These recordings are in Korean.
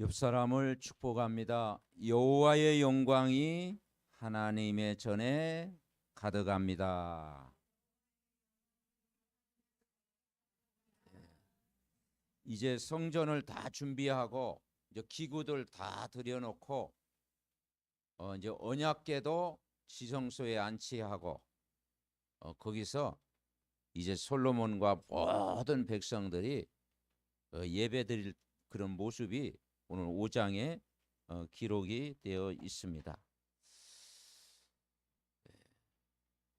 옆 사람을 축복합니다. 여호와의 영광이 하나님의 전에 가득합니다. 이제 성전을 다 준비하고 이제 기구들 다 들여놓고 이제 언약궤도 지성소에 안치하고 거기서 이제 솔로몬과 모든 백성들이 예배드릴 그런 모습이 오늘 5장에 기록이 되어 있습니다.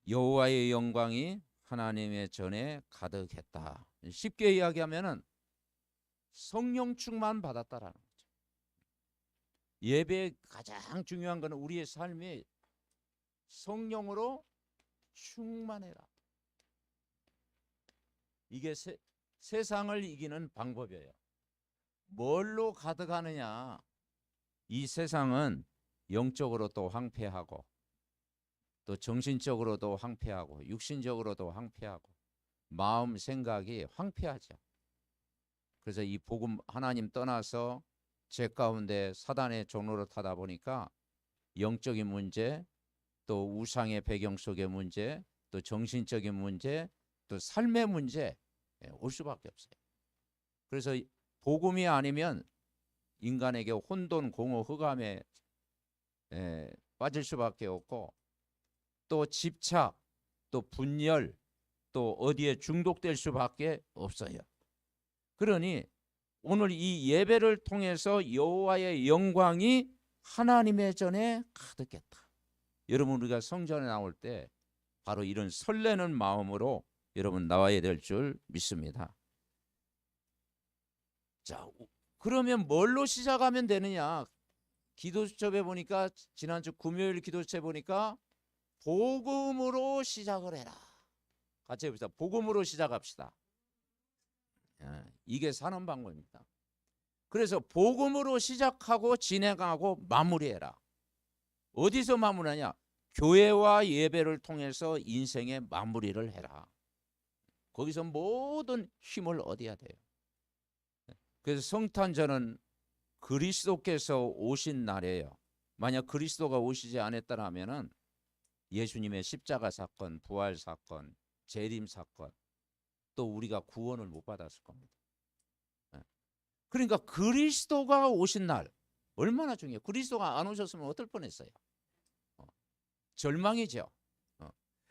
여호와의 영광이 하나님의 전에 가득했다. 쉽게 이야기하면은 성령 충만 받았다라는 거죠. 예배의 가장 중요한 것은 우리의 삶이 성령으로 충만해라. 이게 세상을 이기는 방법이에요. 뭘로 가득하느냐? 이 세상은 영적으로도 황폐하고 또 정신적으로도 황폐하고 육신적으로도 황폐하고 마음 생각이 황폐하죠. 그래서 이 복음 하나님 떠나서 죄 가운데 사단의 종로를 타다 보니까 영적인 문제, 또 우상의 배경 속의 문제, 또 정신적인 문제, 또 삶의 문제 올 수밖에 없어요. 그래서 복음이 아니면 인간에게 혼돈, 공허, 흑암에 빠질 수밖에 없고 또 집착, 또 분열, 또 어디에 중독될 수밖에 없어요. 그러니 오늘 이 예배를 통해서 여호와의 영광이 하나님의 전에 가득했다. 여러분 우리가 성전에 나올 때 바로 이런 설레는 마음으로 여러분 나와야 될 줄 믿습니다. 자, 그러면 뭘로 시작하면 되느냐? 기도수첩에 보니까 지난주 금요일 기도수첩에 보니까 복음으로 시작을 해라. 같이 해봅시다. 복음으로 시작합시다. 이게 사는 방법입니다. 그래서 복음으로 시작하고 진행하고 마무리해라. 어디서 마무리하냐? 교회와 예배를 통해서 인생의 마무리를 해라. 거기서 모든 힘을 얻어야 돼요. 그래서 성탄절은 그리스도께서 오신 날이에요. 만약 그리스도가 오시지 않았다면 예수님의 십자가 사건, 부활 사건, 재림 사건, 또 우리가 구원을 못 받았을 겁니다. 그러니까 그리스도가 오신 날 얼마나 중요해요. 그리스도가 안 오셨으면 어떨 뻔했어요. 절망이죠.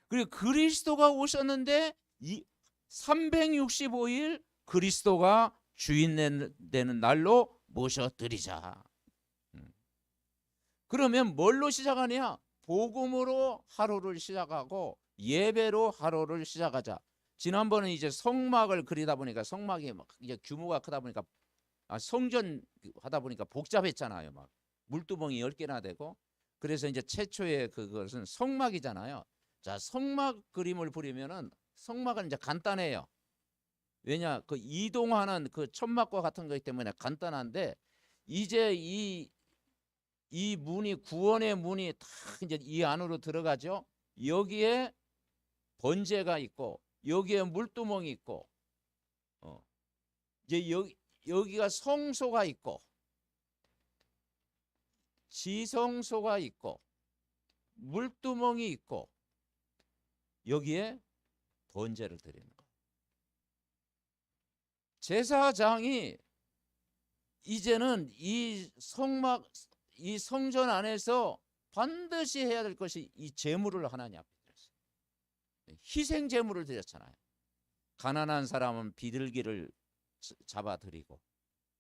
그리고 그리스도가 오셨는데 이 365일 그리스도가 주인 되는 날로 모셔드리자. 그러면 뭘로 시작하냐? 복음으로 하루를 시작하고 예배로 하루를 시작하자. 지난번에 이제 성막을 그리다 보니까 성막이 막 이제 규모가 크다 보니까 성전 하다 보니까 복잡했잖아요. 막 물두멍이 10개나 되고. 그래서 이제 최초의 그것은 성막이잖아요. 자, 성막 그림을 그리면은 성막은 이제 간단해요. 왜냐? 그 이동하는 그 천막과 같은 거기 때문에 간단한데 이제 이 문이 구원의 문이 다 이제 이 안으로 들어가죠. 여기에 번제가 있고 여기에 물두멍이 있고 이제 여기가 성소가 있고 지성소가 있고 물두멍이 있고 여기에 번제를 드리는 거예요. 제사장이 이제는 이 성전 안에서 반드시 해야 될 것이 이 제물을 하나님 앞에 드렸어요. 희생 제물을 드렸잖아요. 가난한 사람은 비둘기를 잡아 드리고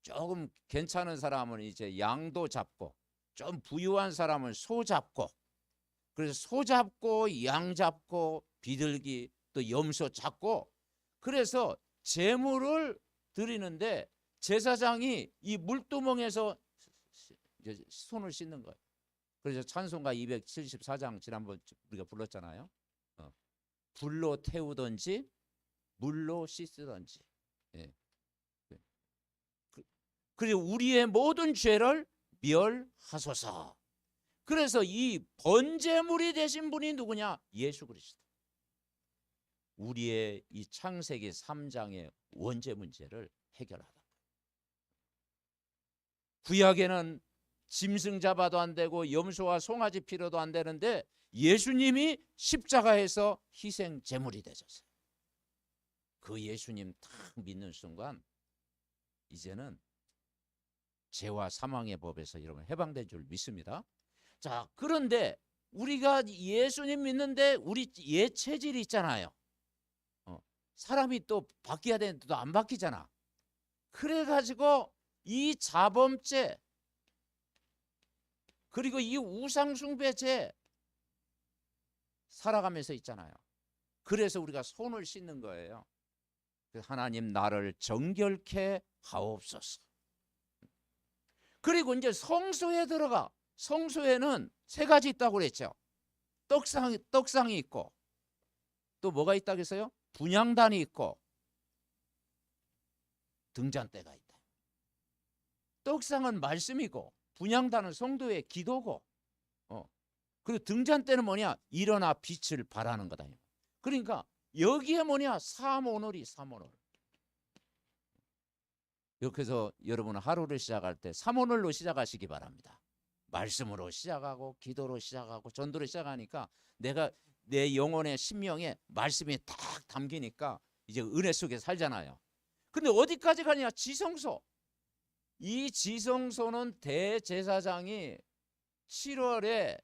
조금 괜찮은 사람은 이제 양도 잡고 좀 부유한 사람은 소 잡고 그래서 소 잡고 양 잡고 비둘기 또 염소 잡고 그래서 제물을 드리는데 제사장이 이 물두멍에서 손을 씻는 거예요. 그래서 찬송가 274장 지난번 우리가 불렀잖아요. 불로 태우든지 물로 씻으든지. 예. 그리고 우리의 모든 죄를 멸하소서. 그래서 이 번제물이 되신 분이 누구냐? 예수 그리스도. 우리의 이 창세기 3장의 원죄 문제를 해결하다. 구약에는 짐승 잡아도 안 되고 염소와 송아지 필요도 안 되는데 예수님이 십자가에서 희생 제물이 되셨어요. 그 예수님 딱 믿는 순간 이제는 죄와 사망의 법에서 여러분 해방된 줄 믿습니다. 자, 그런데 우리가 예수님 믿는데 우리 옛 체질이 있잖아요. 사람이 또 바뀌어야 되는데 또 안 바뀌잖아. 그래가지고 이 자범죄 그리고 이 우상숭배죄 살아가면서 있잖아요. 그래서 우리가 손을 씻는 거예요. 하나님 나를 정결케 하옵소서. 그리고 이제 성소에 들어가. 성소에는 세 가지 있다고 그랬죠. 떡상이 있고 또 뭐가 있다고 했어요? 분향단이 있고 등잔대가 있다. 떡상은 말씀이고 분향단은 성도의 기도고 그리고 등잔대는 뭐냐? 일어나 빛을 발하는 거다. 그러니까 여기에 뭐냐? 삼오늘이 삼오늘. 이렇게 해서 여러분은 하루를 시작할 때 삼오늘로 시작하시기 바랍니다. 말씀으로 시작하고 기도로 시작하고 전도로 시작하니까 내 영혼의 심령에 말씀이 딱 담기니까 이제 은혜 속에 살잖아요. 근데 어디까지 가냐? 지성소. 이 지성소는 대제사장이 7월에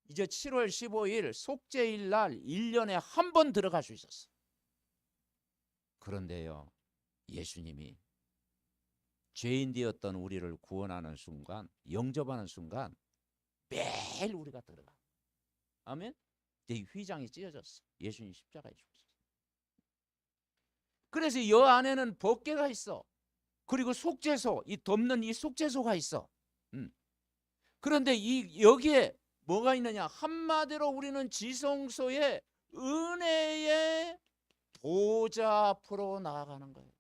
이제 7월 15일 속죄일 날 1년에 한 번 들어갈 수 있었어. 그런데요, 예수님이 죄인 되었던 우리를 구원하는 순간, 영접하는 순간 매일 우리가 들어가. 아멘. 이 휘장이 찢어졌어. 예수님 십자가에 죽으셨어. 그래서 이 안에는 법궤가 있어. 그리고 속죄소, 이 덮는 이 속죄소가 있어. 그런데 여기에 뭐가 있느냐? 한마디로 우리는 지성소의 은혜의 보좌 앞으로 나아가는 거예요.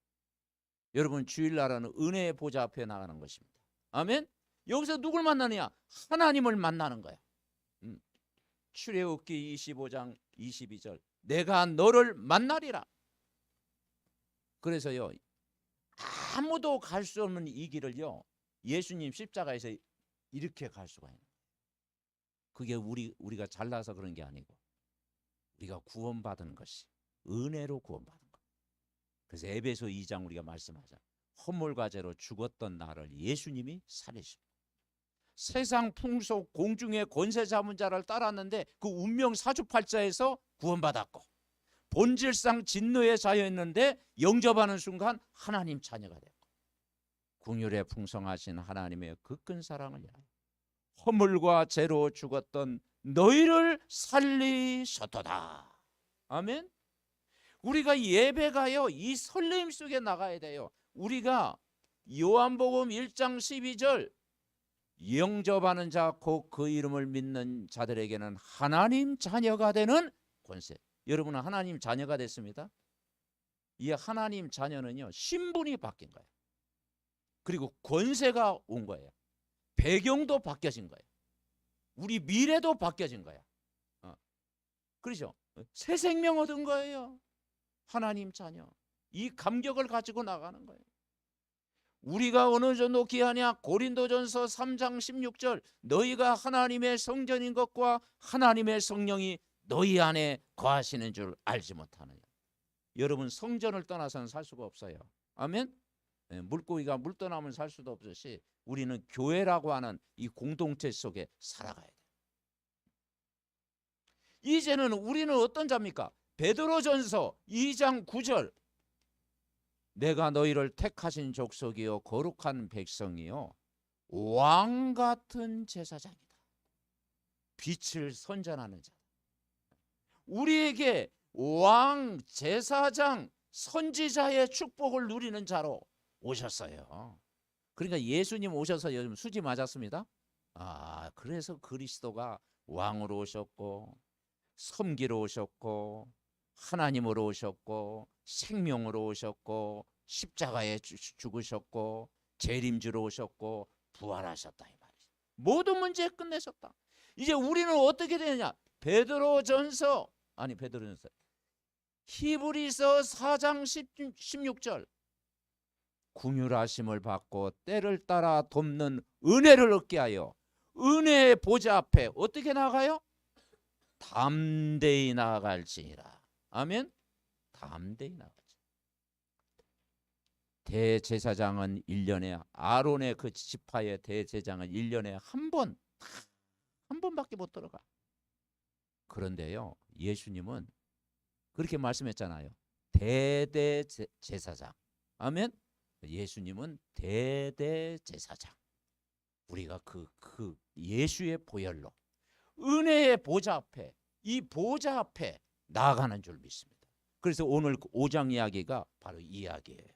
여러분, 주일날은 은혜의 보좌 앞에 나가는 것입니다. 아멘. 여기서 누굴 만나느냐? 하나님을 만나는 거야. 출애굽기 25장 22절 내가 너를 만나리라. 그래서요, 아무도 갈 수 없는 이 길을요, 예수님 십자가에서 이렇게 갈 수가 있는 거예요. 그게 우리가 잘나서 그런 게 아니고 우리가 구원받은 것이 은혜로 구원받은 것. 그래서 에베소 2장 우리가 말씀하자. 허물과 죄로 죽었던 나를 예수님이 살리시고 세상 풍속 공중의 권세 잡은 자를 따랐는데 그 운명 사주팔자에서 구원받았고 본질상 진노의 자였는데 영접하는 순간 하나님 자녀가 됐고 긍휼에 풍성하신 하나님의 그 큰 사랑을 위하여 허물과 죄로 죽었던 너희를 살리셨도다. 아멘. 우리가 예배가요, 이 설렘 속에 나가야 돼요. 우리가 요한복음 1장 12절 영접하는 자 곧 그 이름을 믿는 자들에게는 하나님 자녀가 되는 권세. 여러분은 하나님 자녀가 됐습니다. 이 하나님 자녀는요, 신분이 바뀐 거예요. 그리고 권세가 온 거예요. 배경도 바뀌어진 거예요. 우리 미래도 바뀌어진 거야. 그렇죠? 새 생명 얻은 거예요. 하나님 자녀. 이 감격을 가지고 나가는 거예요. 우리가 어느 정도 귀하냐? 고린도전서 3장 16절 너희가 하나님의 성전인 것과 하나님의 성령이 너희 안에 거하시는 줄 알지 못하느냐. 여러분, 성전을 떠나서는 살 수가 없어요. 아멘. 물고기가 물 떠나면 살 수도 없듯이 우리는 교회라고 하는 이 공동체 속에 살아가야 돼요. 이제는 우리는 어떤 자입니까? 베드로전서 2장 9절 내가 너희를 택하신 족속이요 거룩한 백성이요 왕 같은 제사장이다. 빛을 선전하는 자. 우리에게 왕, 제사장, 선지자의 축복을 누리는 자로 오셨어요. 그러니까 예수님 오셔서 요즘 수지 맞았습니다. 그래서 그리스도가 왕으로 오셨고 섬기러 오셨고 하나님으로 오셨고 생명으로 오셨고 십자가에 죽으셨고 재림주로 오셨고 부활하셨다 이 말이죠. 모든 문제 끝내셨다. 이제 우리는 어떻게 되느냐? 베드로전서 히브리서 4장 16절 긍휼하심을 받고 때를 따라 돕는 은혜를 얻게 하여 은혜의 보좌 앞에 어떻게 나가요? 담대히 나아갈지니라. 아멘. 담대히 나가지. 대제사장은 1년에 아론의 그 지파의 대제사장은 1년에 한 번밖에 못 들어가. 그런데요, 예수님은 그렇게 말씀했잖아요. 대대제사장. 아멘. 예수님은 대대제사장. 우리가 그 예수의 보혈로 은혜의 보좌 앞에, 이 보좌 앞에 나아가는 줄 믿습니다. 그래서 오늘 5장 이야기가 바로 이 이야기예요.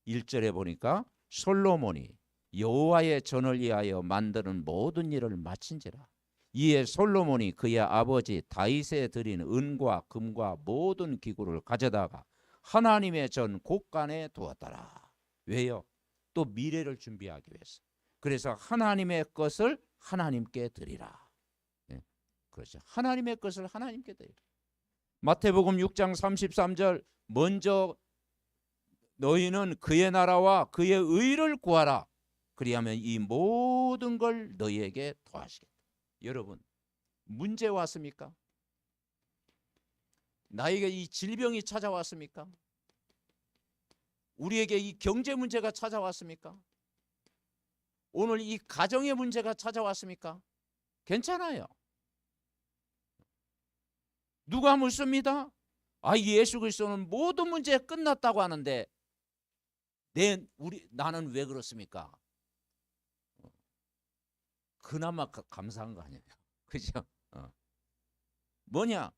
1절에 보니까 솔로몬이 여호와의 전을 위하여 만드는 모든 일을 마친지라. 이에 솔로몬이 그의 아버지 다윗에 드린 은과 금과 모든 기구를 가져다가 하나님의 전 곳간에 두었더라. 왜요? 또 미래를 준비하기 위해서. 그래서 하나님의 것을 하나님께 드리라. 네, 그렇죠. 하나님의 것을 하나님께 드리라. 마태복음 6장 33절 먼저 너희는 그의 나라와 그의 의를 구하라. 그리하면 이 모든 걸 너희에게 더하시겠다. 여러분, 문제 왔습니까? 나에게 이 질병이 찾아왔습니까? 우리에게 이 경제 문제가 찾아왔습니까? 오늘 이 가정의 문제가 찾아왔습니까? 괜찮아요. 누가 묻습니다. 예수 그리스도는 모든 문제 끝났다고 하는데 나는 왜 그렇습니까? 그나마 감사한 거 아니에요. 그죠? 뭐냐?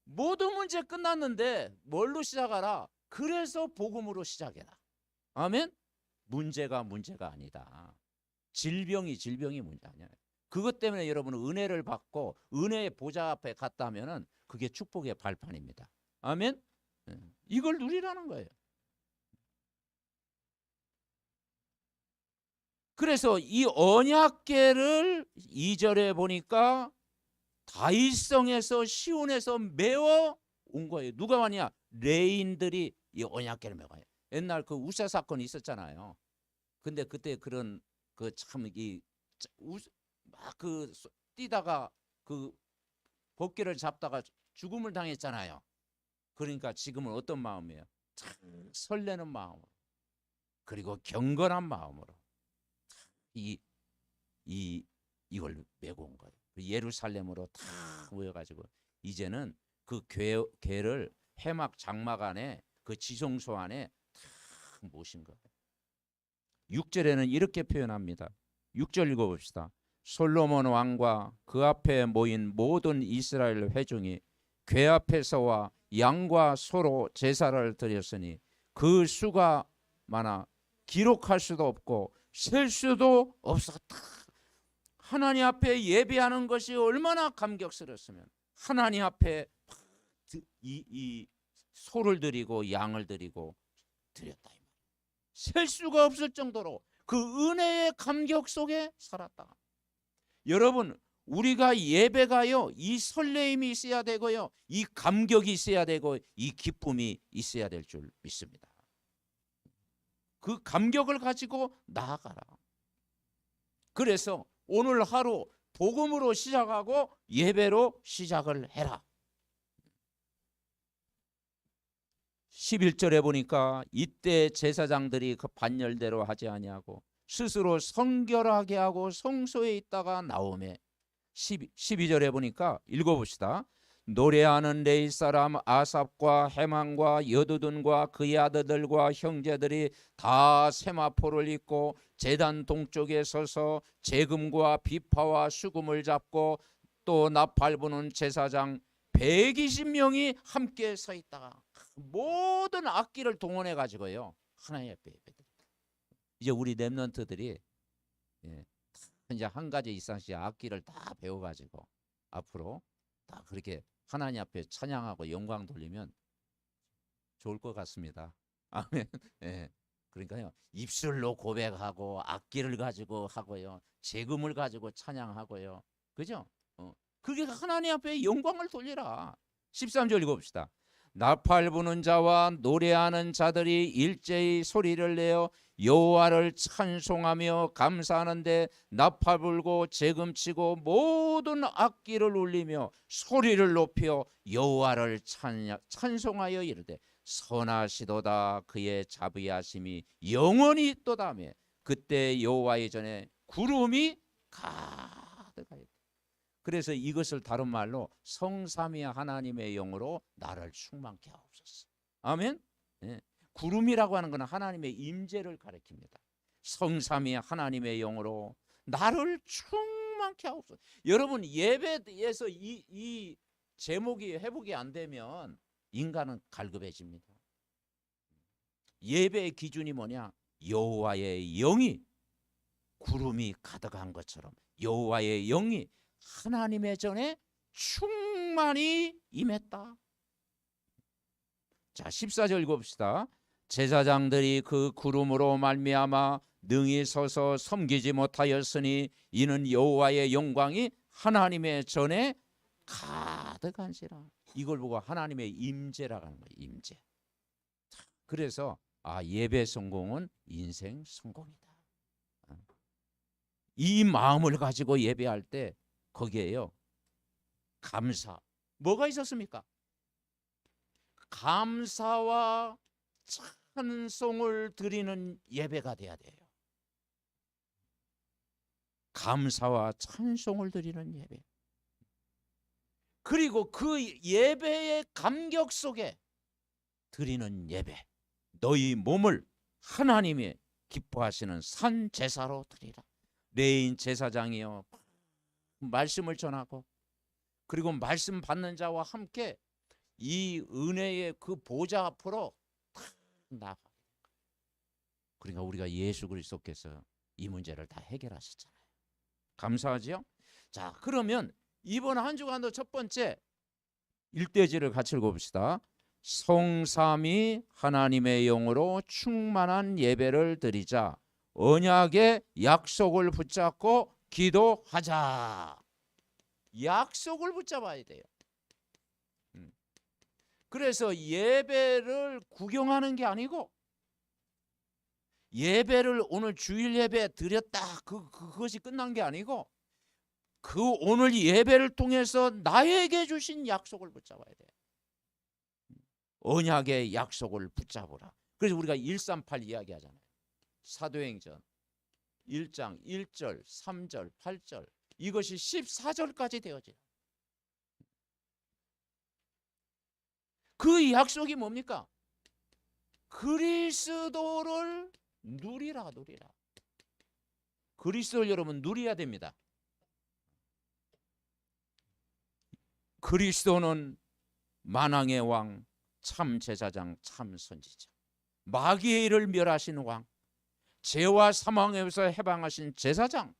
모든 문제 끝났는데 뭘로 시작하라? 그래서 복음으로 시작해라. 아멘? 문제가 아니다. 질병이 문제 아니야. 그것 때문에 여러분은 은혜를 받고 은혜의 보좌 앞에 갔다 하면은 그게 축복의 발판입니다. 아멘? 이걸 누리라는 거예요. 그래서 이 언약궤를 2절에 보니까 다윗성에서 시온에서 메워 온 거예요. 누가 왔냐? 레인들이 이 언약궤를 메워 가요. 옛날 그 우사 사건이 있었잖아요. 근데 그때 그런 그 참 막 뛰다가 그 법궤를 잡다가 죽음을 당했잖아요. 그러니까 지금은 어떤 마음이에요? 참 설레는 마음으로, 그리고 경건한 마음으로 이걸 메고 온 거예요. 예루살렘으로 다 모여가지고 이제는 그 궤를 회막 장막 안에 그 지성소 안에 다 모신 거예요. 6절에는 이렇게 표현합니다. 6절 읽어봅시다. 솔로몬 왕과 그 앞에 모인 모든 이스라엘 회중이 궤 앞에서와 양과 소로 제사를 드렸으니 그 수가 많아 기록할 수도 없고 셀 수도 없었다. 하나님 앞에 예배하는 것이 얼마나 감격스럽으면 하나님 앞에 이 소를 드리고 양을 드리고 드렸다. 셀 수가 없을 정도로 그 은혜의 감격 속에 살았다. 여러분, 우리가 예배가요, 이 설레임이 있어야 되고요, 이 감격이 있어야 되고, 이 기쁨이 있어야 될 줄 믿습니다. 그 감격을 가지고 나아가라. 그래서 오늘 하루 복음으로 시작하고 예배로 시작을 해라. 11절에 보니까 이때 제사장들이 그 반열대로 하지 아니하고 스스로 성결하게 하고 성소에 있다가 나오매 12절에 보니까 읽어봅시다. 노래하는 레위 사람 아삽과 헤만과 여두둔과 그의 아들들과 형제들이 다 세마포를 입고 제단 동쪽에 서서 재금과 비파와 수금을 잡고 또 나팔 부는 제사장 120명이 함께 서 있다가 모든 악기를 동원해 가지고요 하나님 앞에 예배드립니다. 이제 우리 렘넌트들이 이제 한 가지 이상씩 악기를 다 배워가지고 앞으로 다 그렇게 하나님 앞에 찬양하고 영광 돌리면 좋을 것 같습니다. 아멘. 예. 그러니까요 입술로 고백하고 악기를 가지고 하고요 재금을 가지고 찬양하고요, 그죠? 그게 하나님 앞에 영광을 돌리라. 13절 읽어봅시다. 나팔 부는 자와 노래하는 자들이 일제히 소리를 내어 여호와를 찬송하며 감사하는데 나팔 불고 재금치고 모든 악기를 울리며 소리를 높여 여호와를 찬송하여 이르되 선하시도다 그의 자비하심이 영원히 있도다며 그때 여호와의 전에 구름이 가득하였다. 그래서 이것을 다른 말로 성삼위 하나님의 영으로 나를 충만케 하옵소서. 아멘. 예. 구름이라고 하는 것은 하나님의 임재를 가리킵니다. 성삼위 하나님의 영으로 나를 충만케 하옵소서. 여러분 예배에서 이 제목이 회복이 안 되면 인간은 갈급해집니다. 예배의 기준이 뭐냐? 여호와의 영이 구름이 가득한 것처럼 여호와의 영이 하나님의 전에 충만히 임했다. 자, 14절 읽읍시다. 제사장들이 그 구름으로 말미암아 능히 서서 섬기지 못하였으니 이는 여호와의 영광이 하나님의 전에 가득한지라. 이걸 보고 하나님의 임재라고 하는 거예요. 임재. 그래서 예배 성공은 인생 성공이다. 이 마음을 가지고 예배할 때 거기에요 감사. 뭐가 있었습니까? 감사와 찬송을 드리는 예배가 돼야 돼요. 감사와 찬송을 드리는 예배. 그리고 그 예배의 감격 속에 드리는 예배. 너희 몸을 하나님이 기뻐하시는 산 제사로 드리라. 레인 제사장이요 말씀을 전하고 그리고 말씀 받는 자와 함께 이 은혜의 그 보좌 앞으로 나가. 그러니까 우리가 예수 그리스도께서 이 문제를 다 해결하셨잖아요. 감사하지요? 자, 그러면 이번 한 주간도 첫 번째 일대지를 같이 읽어봅시다. 성삼위 하나님의 영으로 충만한 예배를 드리자. 언약의 약속을 붙잡고 기도하자. 약속을 붙잡아야 돼요. 그래서 예배를 구경하는 게 아니고 예배를 오늘 주일 예배 드렸다 그것이 끝난 게 아니고 그 오늘 예배를 통해서 나에게 주신 약속을 붙잡아야 돼요. 언약의 약속을 붙잡으라. 그래서 우리가 138 이야기하잖아요. 사도행전 1장 1절 3절 8절 이것이 14절까지 되어져요. 그 약속이 뭡니까? 그리스도를 누리라. 그리스도를 여러분 누려야 됩니다. 그리스도는 만왕의 왕, 참 제사장, 참 선지자, 마귀의 일을 멸하신 왕, 죄와 사망에서 해방하신 제사장,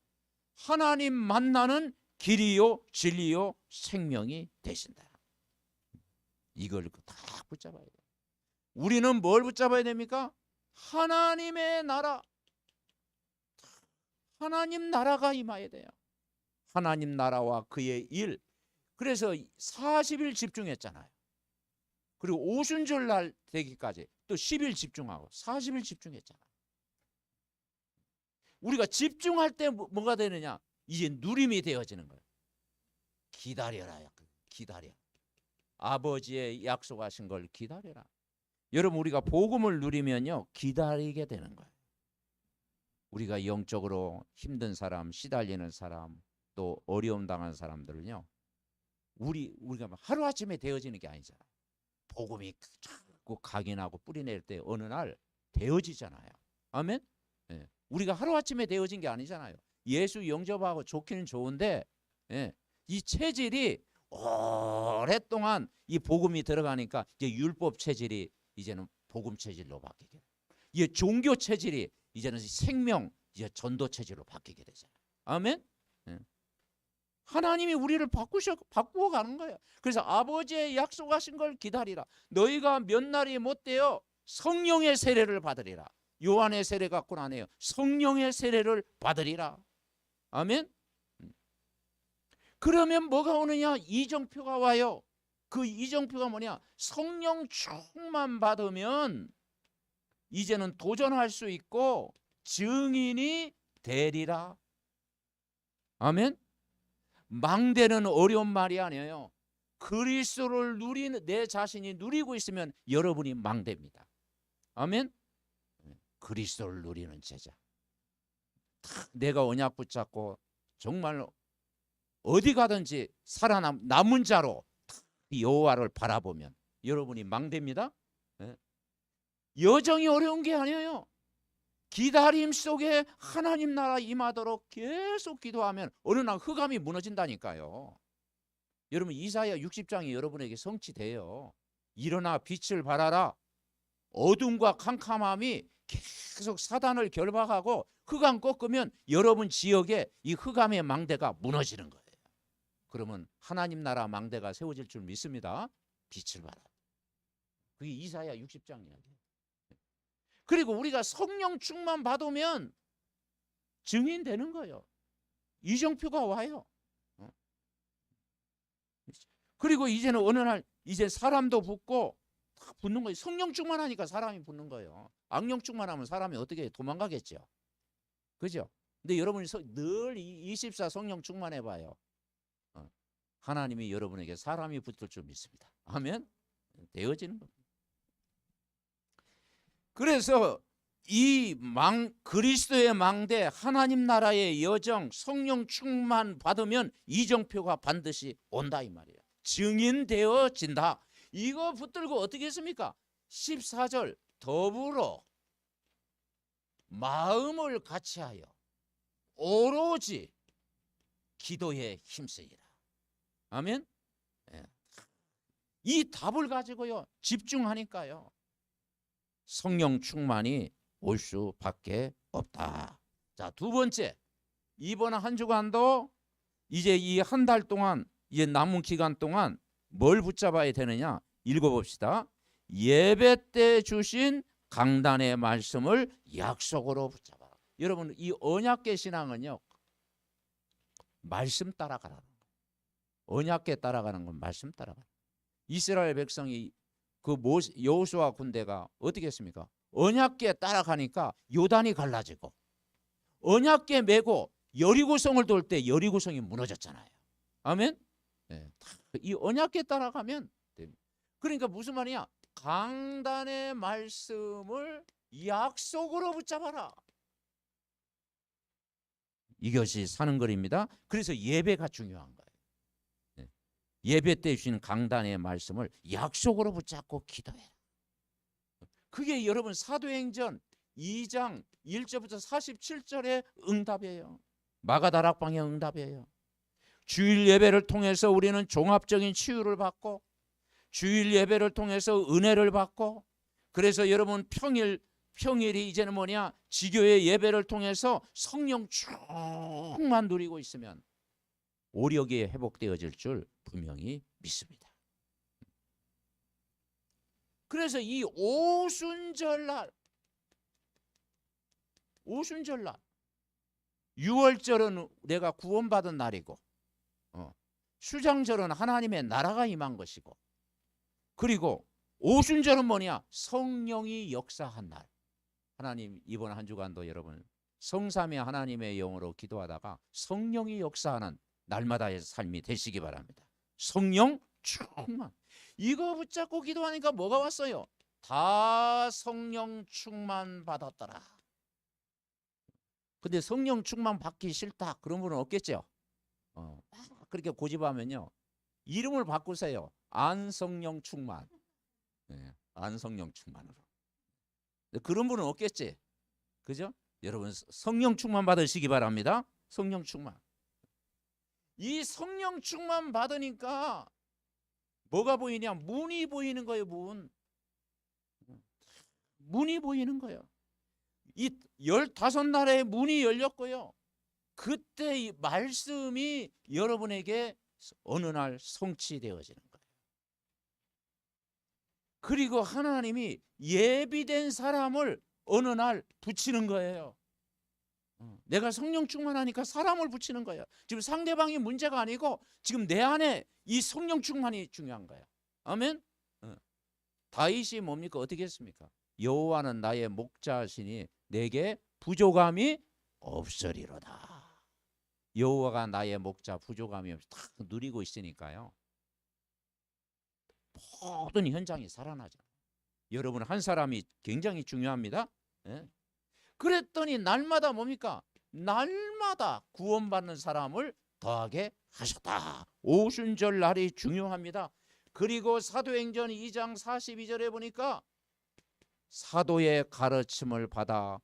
하나님 만나는 길이요 진리요 생명이 되신다. 이걸 다 붙잡아야 돼요. 우리는 뭘 붙잡아야 됩니까? 하나님의 나라. 하나님 나라가 임해야 돼요. 하나님 나라와 그의 일. 그래서 40일 집중했잖아요. 그리고 오순절 날 되기까지 또 10일 집중하고 40일 집중했잖아요. 우리가 집중할 때 뭐가 되느냐? 이제 누림이 되어지는 거예요. 기다려라. 기다려. 아버지의 약속하신 걸 기다려라. 여러분 우리가 복음을 누리면요 기다리게 되는 거예요. 우리가 영적으로 힘든 사람, 시달리는 사람, 또 어려움 당한 사람들은요 우리가 하루아침에 되어지는 게 아니잖아요. 복음이 자꾸 각인하고 뿌리낼 때 어느 날 되어지잖아요. 아멘? 예. 우리가 하루아침에 되어진 게 아니잖아요. 예수 영접하고 좋기는 좋은데 이 체질이 오랫동안 이 복음이 들어가니까 이제 율법 체질이 이제는 복음 체질로 바뀌게 돼요. 이게 종교 체질이 이제는 생명 이제 전도 체질로 바뀌게 되잖아요. 아멘? 하나님이 우리를 바꾸어 가는 거예요. 그래서 아버지의 약속하신 걸 기다리라. 너희가 몇 날이 못 되어 성령의 세례를 받으리라. 요한의 세례 갖고는 안 해요. 성령의 세례를 받으리라. 아멘? 그러면 뭐가 오느냐? 이정표가 와요. 그 이정표가 뭐냐? 성령 충만 받으면 이제는 도전할 수 있고 증인이 되리라. 아멘. 망대는 어려운 말이 아니에요. 그리스도를 누리는 내 자신이 누리고 있으면 여러분이 망대입니다. 아멘. 그리스도를 누리는 제자. 내가 언약 붙잡고 정말 어디 가든지 살아남은 자로 여호와를 바라보면 여러분이 망대입니다. 여정이 어려운 게 아니에요. 기다림 속에 하나님 나라 임하도록 계속 기도하면 어느 날 흑암이 무너진다니까요. 여러분 이사야 60장이 여러분에게 성취돼요. 일어나 빛을 발하라. 어둠과 캄캄함이 계속 사단을 결박하고 흑암 꺾으면 여러분 지역에 이 흑암의 망대가 무너지는 거예요. 그러면 하나님 나라 망대가 세워질 줄 믿습니다. 빛을 발하라. 그게 이사야 60장 이야기예요. 그리고 우리가 성령 충만 받으면 증인되는 거예요. 이정표가 와요. 그리고 이제는 어느 날 이제 사람도 붙고 다 붙는 거예요. 성령 충만하니까 사람이 붙는 거예요. 악령 충만하면 사람이 어떻게 도망가겠죠. 그죠? 근데 여러분이 늘 24 성령 충만해봐요. 하나님이 여러분에게 사람이 붙을 줄 믿습니다. 아멘? 되어지는 겁니다. 그래서 이 그리스도의 망대, 하나님 나라의 여정, 성령 충만 받으면 이정표가 반드시 온다 이 말이에요. 증인되어진다. 이거 붙들고 어떻게 했습니까? 14절 더불어 마음을 같이하여 오로지 기도에 힘쓰이라. 아멘. 이 답을 가지고요 집중하니까요 성령 충만이 올 수밖에 없다. 자, 두 번째, 이번 한 주간도 이제 이 한 달 동안 이제 남은 기간 동안 뭘 붙잡아야 되느냐 읽어봅시다. 예배 때 주신 강단의 말씀을 약속으로 붙잡아. 여러분 이 언약궤 신앙은요 말씀 따라가라는 거예요. 언약궤 따라가는 건 말씀 따라가는 거예요. 이스라엘 백성이 그 여호수아 군대가 어떻게 했습니까? 언약궤 따라가니까 요단이 갈라지고 언약궤 메고 여리고성을 돌 때 여리고성이 무너졌잖아요. 아멘. 네. 이 언약궤 따라가면 됩니다. 그러니까 무슨 말이냐? 강단의 말씀을 약속으로 붙잡아라. 이것이 사는 거리입니다. 그래서 예배가 중요한 거예요. 네. 예배 때 주시는 강단의 말씀을 약속으로 붙잡고 기도해라. 그게 여러분 사도행전 2장 1절부터 47절의 응답이에요. 마가다락방의 응답이에요. 주일 예배를 통해서 우리는 종합적인 치유를 받고 주일 예배를 통해서 은혜를 받고 그래서 여러분 평일이 이제는 뭐냐? 지교의 예배를 통해서 성령 충만 누리고 있으면 오력이 회복되어질 줄 분명히 믿습니다. 그래서 이 오순절날 6월절은 내가 구원받은 날이고 수장절은 하나님의 나라가 임한 것이고 그리고 오순절은 뭐냐? 성령이 역사한 날. 하나님 이번 한 주간도 여러분 성삼위 하나님의 영으로 기도하다가 성령이 역사하는 날마다의 삶이 되시기 바랍니다. 성령 충만. 이거 붙잡고 기도하니까 뭐가 왔어요? 다 성령 충만 받았더라. 근데 성령 충만 받기 싫다 그런 분은 없겠죠? 그렇게 고집하면요 이름을 바꾸세요. 안성령 충만. 네, 안성령 충만으로. 그런 분은 없겠지? 그죠? 여러분 성령 충만 받으시기 바랍니다. 성령 충만. 이 성령 충만 받으니까 뭐가 보이냐? 문이 보이는 거예요. 문이 보이는 거예요. 이 15나라의 문이 열렸고요. 그때 이 말씀이 여러분에게 어느 날 성취되어지는 거예요. 그리고 하나님이 예비된 사람을 어느 날 붙이는 거예요. 내가 성령 충만하니까 사람을 붙이는 거예요. 지금 상대방이 문제가 아니고 지금 내 안에 이 성령 충만이 중요한 거예요. 아멘. 다윗이 뭡니까? 어떻게 했습니까? 여호와는 나의 목자시니 내게 부족함이 없으리로다. 여호와가 나의 목자, 부족함이 없이 딱 누리고 있으니까요. 모든 현장이 살아나죠. 여러분, 한 사람이 굉장히 중요합니다. 예? 그랬더니 날마다 뭡니까? 날마다 구원받는 사람을 더하게 하셨다. 오순절 날이 중요합니다. 그리고 사도행전 2장 42절에 보니까 사도의 가르침을 받아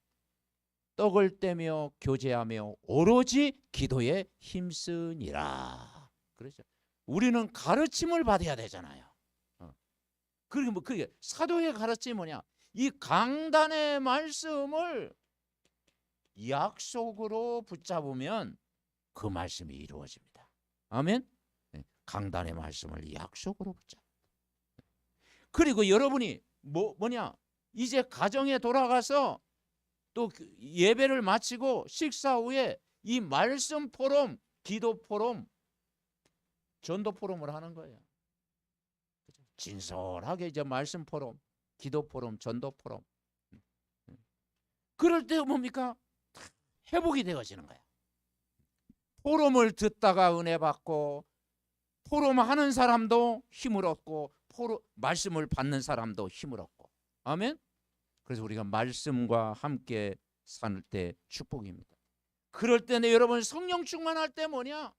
떡을 떼며 교제하며 오로지 기도에 힘쓰니라. 그렇죠. 우리는 가르침을 받아야 되잖아요. 그리고 뭐 그게 사도의 가르침이 뭐냐? 이 강단의 말씀을 약속으로 붙잡으면 그 말씀이 이루어집니다. 아멘. 강단의 말씀을 약속으로 붙잡. 그리고 여러분이 뭐냐? 이제 가정에 돌아가서 또 예배를 마치고 식사 후에 이 말씀 포럼, 기도 포럼, 전도 포럼을 하는 거예요. 진솔하게 이제 말씀 포럼, 기도 포럼, 전도 포럼. 그럴 때 뭡니까? 회복이 되어지는 거야. 포럼을 듣다가 은혜 받고, 포럼하는 사람도 힘을 얻고, 말씀을 받는 사람도 힘을 얻고. 아멘. 그래서 우리가 말씀과 함께 살 때 축복입니다. 그럴 때는 여러분 성령 충만할 때 뭐냐?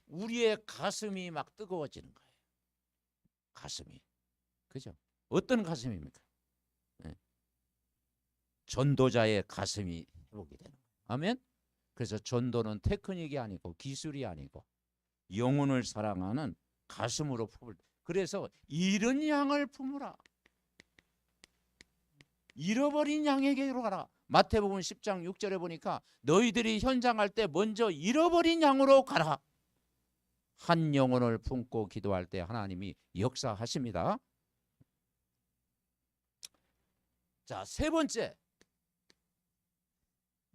우리의 가슴이 막 뜨거워지는 거예요. 가슴이. 그죠? 어떤 가슴입니까? 네. 전도자의 가슴이 회복이 되는 거예요. 아멘. 그래서 전도는 테크닉이 아니고 기술이 아니고 영혼을 사랑하는 가슴으로 품을. 그래서 잃은 양을 품으라. 잃어버린 양에게로 가라. 마태복음 10장 6절에 보니까 너희들이 현장할 때 먼저 잃어버린 양으로 가라. 한 영혼을 품고 기도할 때 하나님이 역사하십니다. 자, 세 번째.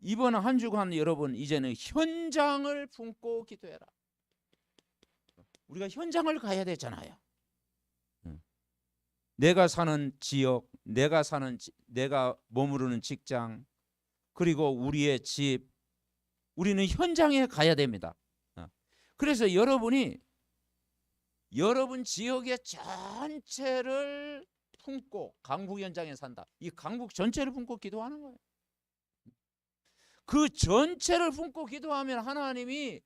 이번 한 주간 여러분 이제는 현장을 품고 기도해라. 우리가 현장을 가야 되잖아요. 내가 사는 지역, 내가 머무르는 직장, 그리고 우리의 집, 우리는 현장에 가야 됩니다. 그래서 여러분이 여러분 지역의 전체를 품고 강북 현장에 산다. 이 강북 전체를 품고 기도하는 거예요. 그 전체를 품고 기도하면 하나님이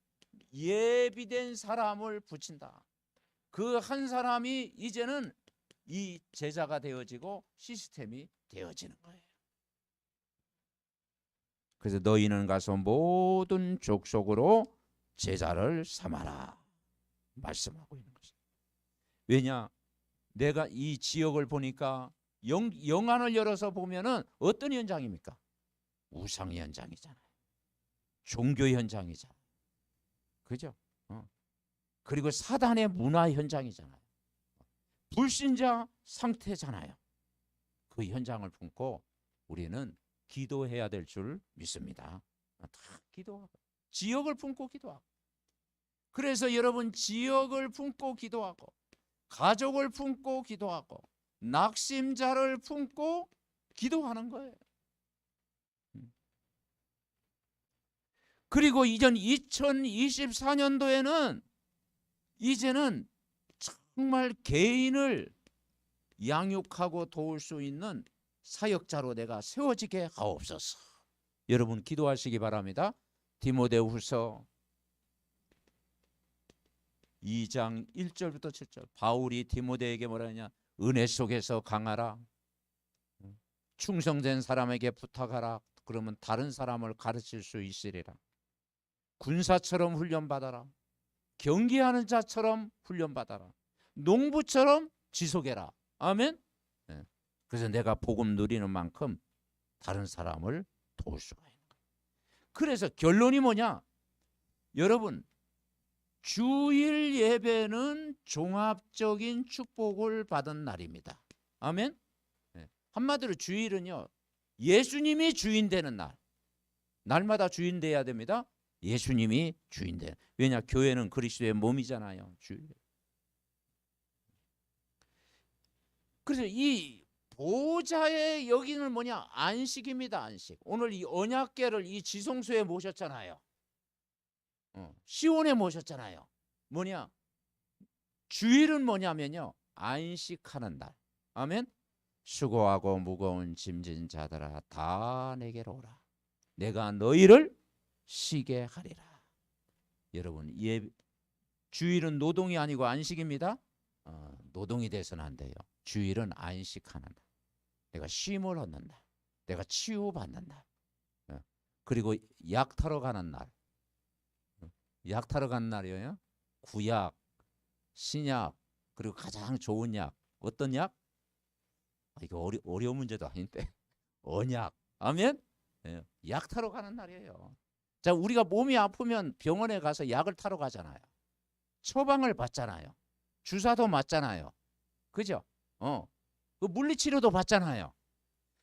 예비된 사람을 붙인다. 그 한 사람이 이제는 이 제자가 되어지고 시스템이 되어지는 거예요. 그래서 너희는 가서 모든 족속으로 제자를 삼아라 말씀하고 있는 것입니다. 왜냐? 내가 이 지역을 보니까 영안을 열어서 보면은 어떤 현장입니까? 우상 현장이잖아요. 종교 현장이잖아요. 그죠? 그리고 사단의 문화 현장이잖아요. 불신자 상태잖아요. 그 현장을 품고 우리는 기도해야 될 줄 믿습니다. 다 기도하고 지역을 품고 기도하고. 그래서 여러분 지역을 품고 기도하고 가족을 품고 기도하고 낙심자를 품고 기도하는 거예요. 그리고 이전 2024년도에는 이제는 정말 개인을 양육하고 도울 수 있는 사역자로 내가 세워지게 하옵소서. 여러분 기도하시기 바랍니다. 디모데후서 2장 1절부터 7절. 바울이 디모데에게 뭐라 하냐? 은혜 속에서 강하라. 충성된 사람에게 부탁하라. 그러면 다른 사람을 가르칠 수 있으리라. 군사처럼 훈련받아라. 경기하는 자처럼 훈련받아라. 농부처럼 지속해라. 아멘. 네. 그래서 내가 복음 누리는 만큼 다른 사람을 도울 수가 있는 거예요. 그래서 결론이 뭐냐? 여러분 주일 예배는 종합적인 축복을 받은 날입니다. 아멘. 네. 한마디로 주일은요 예수님이 주인 되는 날. 날마다 주인 돼야 됩니다. 예수님이 주인 돼. 왜냐? 교회는 그리스도의 몸이잖아요. 주일. 그래서 이 보좌의 여기는 뭐냐? 안식입니다. 안식. 오늘 이 언약궤를 이 지성소에 모셨잖아요. 시온에 모셨잖아요. 뭐냐? 주일은 뭐냐면요, 안식하는 날. 아멘. 수고하고 무거운 짐진 자들아 다 내게로 오라. 내가 너희를 쉬게 하리라. 여러분, 주일은 노동이 아니고 안식입니다. 노동이 돼서는 안 돼요. 주일은 안식하는 날. 내가 쉼을 얻는 날. 내가 치유받는 날. 그리고 약 타러 가는 날. 약 타러 가는 날이에요. 구약, 신약, 그리고 가장 좋은 약. 어떤 약? 이거 어려운 문제도 아닌데. 언약. 아멘? 약 타러 가는 날이에요. 자, 우리가 몸이 아프면 병원에 가서 약을 타러 가잖아요. 처방을 받잖아요. 주사도 맞잖아요. 그죠? 그 물리치료도 받잖아요.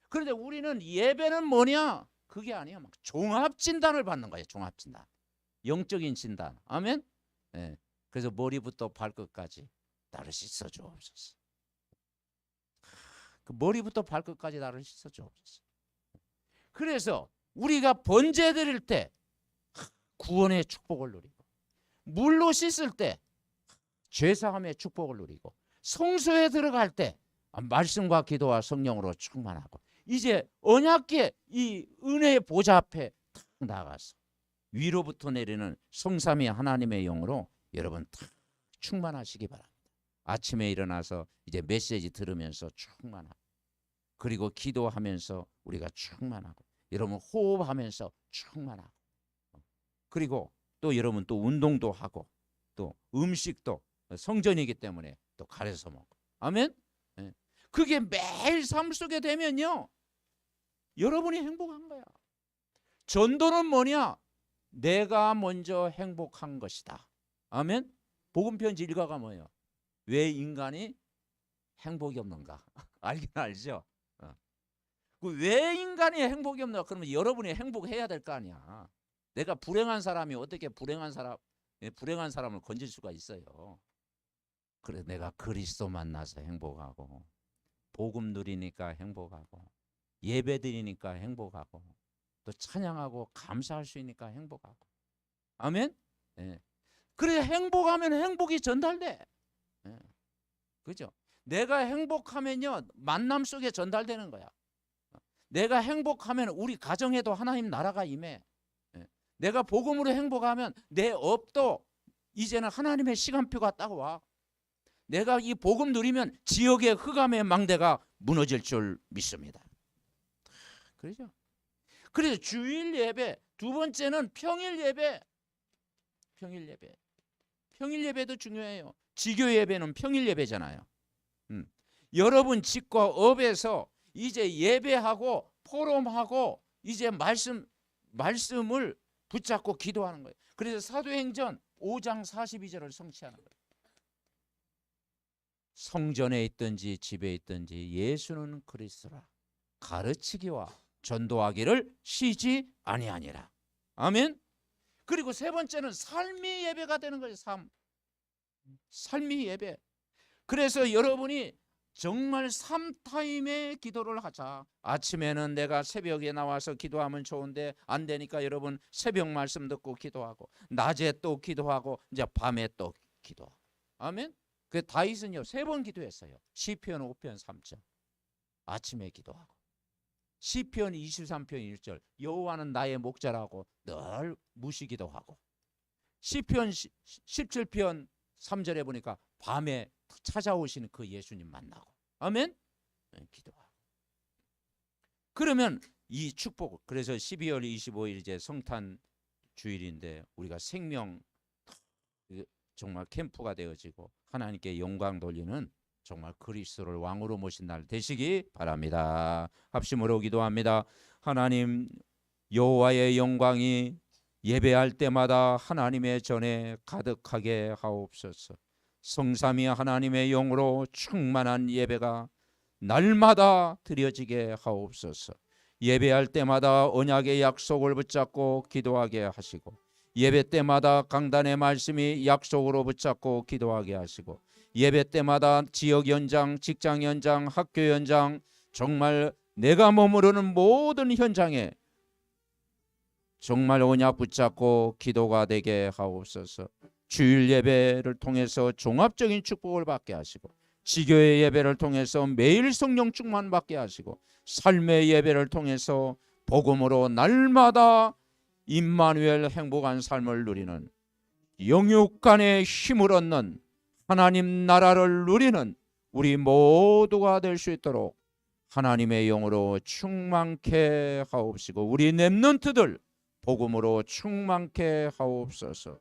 그런데 우리는 예배는 뭐냐? 그게 아니야. 막 종합진단을 받는 거예요. 종합진단. 영적인 진단. 아멘? 그래서 머리부터 발끝까지 나를 씻어 주옵소서. 그 머리부터 발끝까지 나를 씻어 주옵소서. 그래서 우리가 번제 드릴 때 구원의 축복을 누리고, 물로 씻을 때 죄사함의 축복을 누리고, 성소에 들어갈 때 말씀과 기도와 성령으로 충만하고, 이제 언약궤 이 은혜의 보좌 앞에 탁 나가서 위로부터 내리는 성삼위 하나님의 영으로 여러분 탁 충만하시기 바랍니다. 아침에 일어나서 이제 메시지 들으면서 충만하고, 그리고 기도하면서 우리가 충만하고, 여러분 호흡하면서 충만하고, 그리고 또 여러분 또 운동도 하고, 또 음식도 성전이기 때문에 또 가려서 먹고. 아멘. 그게 매일 삶 속에 되면요, 여러분이 행복한 거야. 전도는 뭐냐? 내가 먼저 행복한 것이다. 아멘. 복음편지 1가가 뭐예요? 왜 인간이 행복이 없는가? 알긴 알죠. 왜 인간이 행복이 없는가? 그러면 여러분이 행복해야 될 거 아니야. 내가 불행한 사람이 어떻게 불행한 사람을 건질 수가 있어요. 그래, 내가 그리스도 만나서 행복하고, 복음 누리니까 행복하고, 예배 드리니까 행복하고, 또 찬양하고 감사할 수 있으니까 행복하고. 아멘. 그래, 행복하면 행복이 전달돼. 그죠? 내가 행복하면요, 만남 속에 전달되는 거야. 내가 행복하면 우리 가정에도 하나님 나라가 임해. 내가 복음으로 행복하면 내 업도 이제는 하나님의 시간표가 딱 와. 내가 이 복음 누리면 지역의 흑암의 망대가 무너질 줄 믿습니다. 그렇죠? 그래서 주일 예배, 두 번째는 평일 예배. 평일 예배. 평일 예배도 중요해요. 지교 예배는 평일 예배잖아요. 여러분 집과 업에서 이제 예배하고 포럼하고 이제 말씀을 붙잡고 기도하는 거예요. 그래서 사도행전 5장 42절을 성취하는 거예요. 성전에 있든지 집에 있든지 예수는 그리스도라 가르치기와 전도하기를 쉬지 아니하니라. 아멘. 그리고 세 번째는 삶의 예배가 되는 거예요. 삶의 예배. 그래서 여러분이 정말 3타임의 기도를 하자. 아침에는 내가 새벽에 나와서 기도하면 좋은데 안 되니까 여러분 새벽 말씀 듣고 기도하고, 낮에 또 기도하고, 이제 밤에 또 기도하고. 아멘. 그 다윗은요 3번 기도했어요. 시편 5편 3절 아침에 기도하고, 시편 23편 1절 여호와는 나의 목자라고 늘 무시기도 하고, 시편 17편 3절에 보니까 밤에 찾아오시는 그 예수님 만나고. 아멘. 기도하고. 그러면 이 축복, 그래서 12월 25일 이제 성탄 주일인데 우리가 생명 정말 캠프가 되어지고 하나님께 영광 돌리는 정말 그리스도를 왕으로 모신 날 되시기 바랍니다. 합심으로 기도합니다. 하나님, 여호와의 영광이 예배할 때마다 하나님의 전에 가득하게 하옵소서. 성삼위 하나님의 영으로 충만한 예배가 날마다 드려지게 하옵소서. 예배할 때마다 언약의 약속을 붙잡고 기도하게 하시고, 예배 때마다 강단의 말씀이 약속으로 붙잡고 기도하게 하시고, 예배 때마다 지역 현장, 직장 현장, 학교 현장, 정말 내가 머무르는 모든 현장에 정말 언약 붙잡고 기도가 되게 하옵소서. 주일 예배를 통해서 종합적인 축복을 받게 하시고, 지교회 예배를 통해서 매일 성령 충만 받게 하시고, 삶의 예배를 통해서 복음으로 날마다 임마누엘 행복한 삶을 누리는, 영육간의 힘을 얻는, 하나님 나라를 누리는 우리 모두가 될 수 있도록 하나님의 영으로 충만케 하옵시고, 우리 렘넌트들 복음으로 충만케 하옵소서.